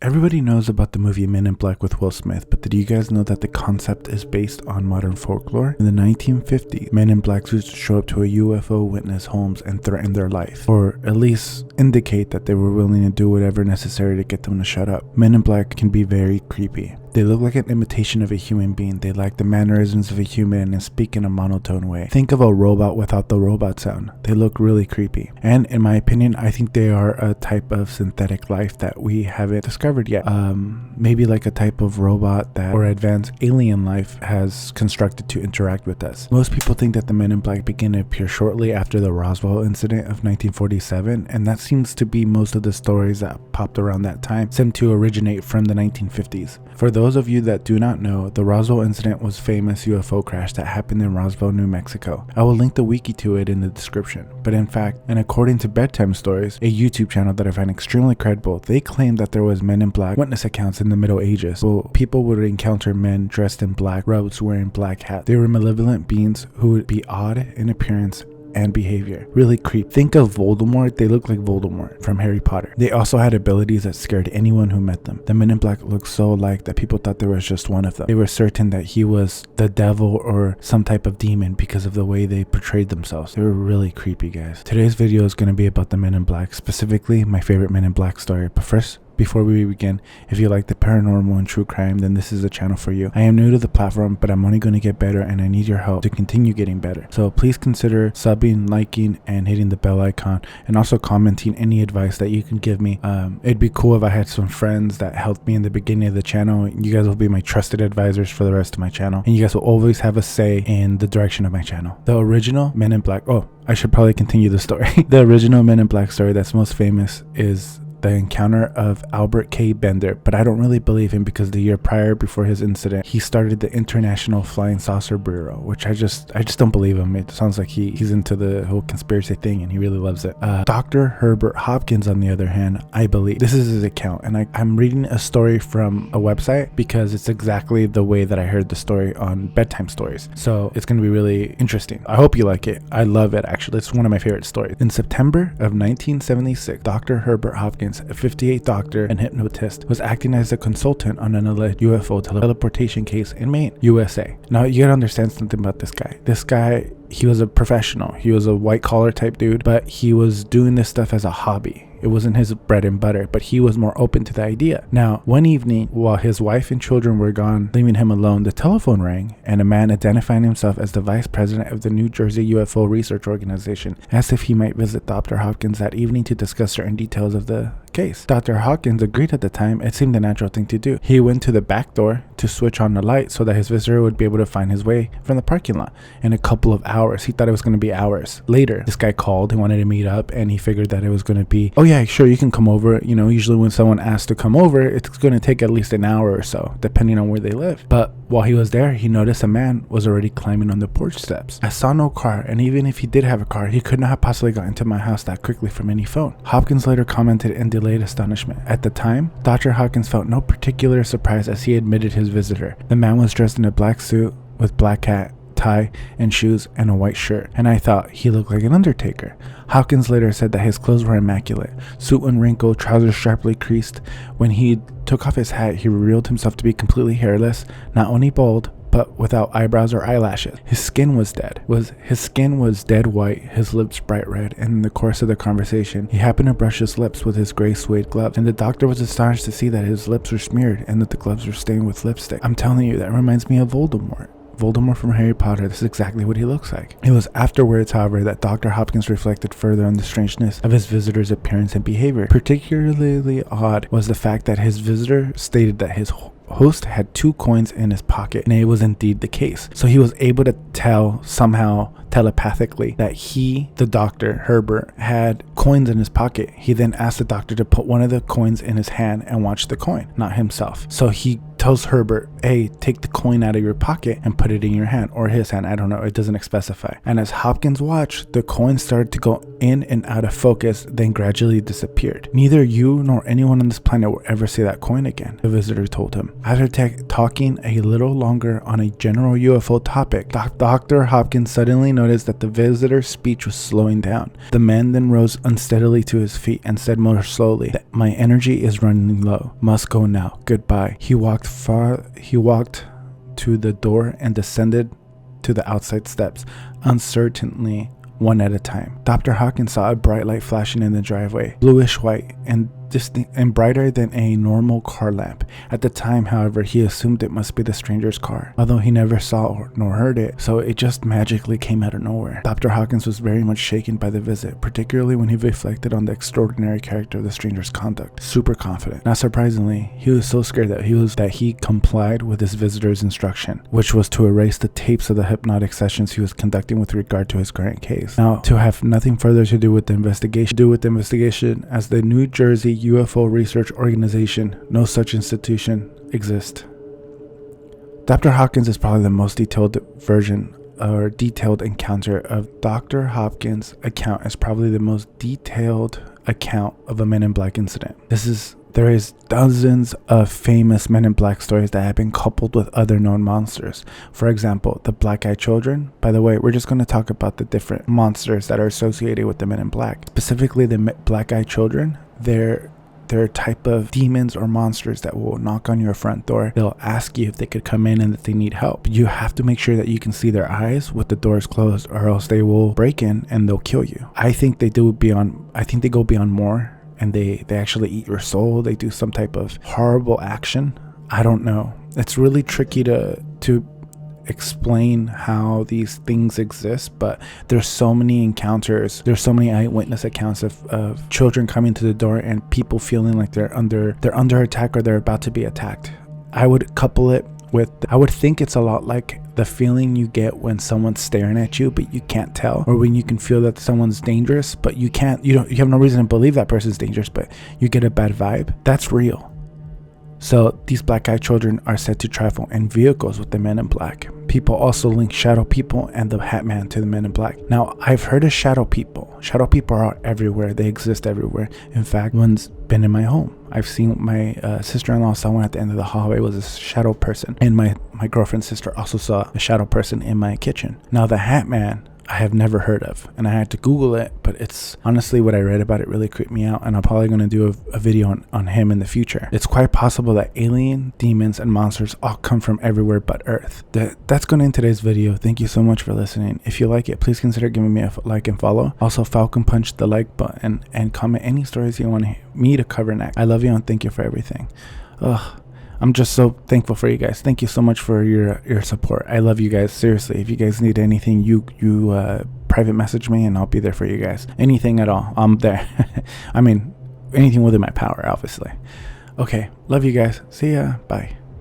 Everybody knows about the movie Men in Black with Will Smith, but did you guys know that the concept is based on modern folklore? In the 1950s, Men in Black used to show up to a UFO witness homes and threaten their life, or at least indicate that they were willing to do whatever necessary to get them to shut up. Men in Black can be very creepy. They look like an imitation of a human being. They lack the mannerisms of a human and speak in a monotone way. Think of a robot without the robot sound. They look really creepy. And in my opinion, I think they are a type of synthetic life that we haven't discovered yet. Maybe like a type of robot that or advanced alien life has constructed to interact with us. Most people think that the Men in Black began to appear shortly after the Roswell incident of 1947, and that seems to be most of the stories that popped around that time seem to originate from the 1950s. For those of you that do not know, the Roswell incident was a famous UFO crash that happened in Roswell, New Mexico. I will link the wiki to it in the description. But in fact, and according to Bedtime Stories, a YouTube channel that I find extremely credible, they claim that there was Men in Black witness accounts in the Middle Ages. So people would encounter men dressed in black robes wearing black hats. They were malevolent beings who would be odd in appearance and behavior. Really creepy. Think of Voldemort. They look like Voldemort from Harry Potter. They also had abilities that scared anyone who met them. The Men in Black looked so alike that people thought there was just one of them. They were certain that he was the devil or some type of demon because of the way they portrayed themselves. They were really creepy, guys. Today's video is going to be about the Men in Black, specifically my favorite Men in Black story. But first, before we begin, if you like the paranormal and true crime, then this is the channel for you. I am new to the platform, but I'm only going to get better and I need your help to continue getting better. So please consider subbing, liking, and hitting the bell icon, and also commenting any advice that you can give me. It'd be cool if I had some friends that helped me in the beginning of the channel. You guys will be my trusted advisors for the rest of my channel, and you guys will always have a say in the direction of my channel. The original Men in Black, I should probably continue the story. The original Men in Black story that's most famous is the encounter of Albert K. Bender, but I don't really believe him because the year prior, before his incident, he started the International Flying Saucer Bureau, which I just don't believe him. It sounds like he's into the whole conspiracy thing and he really loves it. Dr. Herbert Hopkins, on the other hand, I believe this is his account, and I'm reading a story from a website because it's exactly the way that I heard the story on Bedtime Stories, so it's going to be really interesting. I hope you like it. I love it, actually. It's one of my favorite stories. In September of 1976, Dr. Herbert Hopkins, a 58 doctor and hypnotist, was acting as a consultant on an alleged UFO teleportation case in Maine, USA. Now, you gotta understand something about this guy. This guy, he was a professional. He was a white collar type dude, but he was doing this stuff as a hobby. It wasn't his bread and butter, but he was more open to the idea. Now, one evening, while his wife and children were gone, leaving him alone, the telephone rang, and a man identifying himself as the vice president of the New Jersey UFO Research Organization asked if he might visit Dr. Hopkins that evening to discuss certain details of the case. Dr. Hopkins agreed at the time. It seemed the natural thing to do. He went to the back door to switch on the light so that his visitor would be able to find his way from the parking lot in a couple of hours. He thought it was going to be hours. Later, this guy called. He wanted to meet up, and he figured that it was going to be, oh yeah, sure, you can come over. You know, usually when someone asks to come over, it's going to take at least an hour or so, depending on where they live. But while he was there, he noticed a man was already climbing on the porch steps. I saw no car, and even if he did have a car, he could not have possibly gotten to my house that quickly from any phone. Hopkins later commented in delayed astonishment. At the time, Dr. Hopkins felt no particular surprise as he admitted his visitor. The man was dressed in a black suit with black hat, tie, and shoes, and a white shirt, and I thought he looked like an undertaker. Hopkins later said that his clothes were immaculate, suit unwrinkled, trousers sharply creased. When he took off his hat, he revealed himself to be completely hairless, not only bald, but without eyebrows or eyelashes. His skin was dead white, his lips bright red, and in the course of the conversation, he happened to brush his lips with his gray suede gloves, and the doctor was astonished to see that his lips were smeared and that the gloves were stained with lipstick. I'm telling you, that reminds me of Voldemort. Voldemort from Harry Potter. This is exactly what he looks like. It was afterwards, however, that Dr. Hopkins reflected further on the strangeness of his visitor's appearance and behavior. Particularly odd was the fact that his visitor stated that his host had 2 coins in his pocket, and it was indeed the case. So he was able to tell somehow telepathically that he, the doctor, Herbert, had coins in his pocket. He then asked the doctor to put one of the coins in his hand and watch the coin, not himself. So he tells Herbert, hey, take the coin out of your pocket and put it in your hand, or his hand, I don't know, it doesn't specify. And as Hopkins watched, the coin started to go in and out of focus, then gradually disappeared. Neither you nor anyone on this planet will ever see that coin again, the visitor told him. After talking a little longer on a general UFO topic, Dr. Hopkins suddenly noticed that the visitor's speech was slowing down. The man then rose unsteadily to his feet and said more slowly, my energy is running low. Must go now. Goodbye. He walked to the door and descended to the outside steps, uncertainly, one at a time. Dr. Hawkins saw a bright light flashing in the driveway, bluish white and distinct and brighter than a normal car lamp. At the time, however, he assumed it must be the stranger's car, although he never saw nor heard it, so it just magically came out of nowhere. Dr. Hawkins was very much shaken by the visit, particularly when he reflected on the extraordinary character of the stranger's conduct. Super confident. Not surprisingly, he was so scared that he complied with his visitor's instruction, which was to erase the tapes of the hypnotic sessions he was conducting with regard to his current case. Now, to have nothing further to do with the investigation, as the New Jersey UFO Research Organization, no such institution exists. Dr. Hopkins is probably the most detailed encounter of Dr. Hopkins' account is probably the most detailed account of a Men in Black incident. There is dozens of famous Men in Black stories that have been coupled with other known monsters. For example, the black-eyed children. By the way, we're just going to talk about the different monsters that are associated with the Men in Black. Specifically, the black-eyed children. They're a type of demons or monsters that will knock on your front door. They'll ask you if they could come in and if they need help. You have to make sure that you can see their eyes with the doors closed, or else they will break in and they'll kill you. I think they go beyond more, and they actually eat your soul. They do some type of horrible action. I don't know. It's really tricky to explain how these things exist, but there's so many encounters, there's so many eyewitness accounts of children coming to the door and people feeling like they're under attack or they're about to be attacked. I would think it's a lot like the feeling you get when someone's staring at you but you can't tell, or when you can feel that someone's dangerous but you have no reason to believe that person's dangerous, but you get a bad vibe. That's real. So these black-eyed children are said to travel in vehicles with the Men in Black. People also link shadow people and the Hat Man to the Men in Black. Now, I've heard of shadow people. Shadow people are everywhere. They exist everywhere. In fact, one's been in my home. I've seen my sister-in-law saw one at the end of the hallway, was a shadow person. And my girlfriend's sister also saw a shadow person in my kitchen. Now, the Hat Man, I have never heard of, and I had to Google it, but it's honestly, what I read about it really creeped me out, and I'm probably going to do a video on him in the future. It's quite possible that alien, demons, and monsters all come from everywhere but Earth. That's going to end today's video. Thank you so much for listening. If you like it, please consider giving me a like and follow. Also, Falcon punch the like button and comment any stories you want me to cover next. I love you and thank you for everything. I'm just so thankful for you guys. Thank you so much for your support. I love you guys. Seriously, if you guys need anything, you private message me and I'll be there for you guys. Anything at all, I'm there. I mean, anything within my power, obviously. Okay, love you guys. See ya. Bye.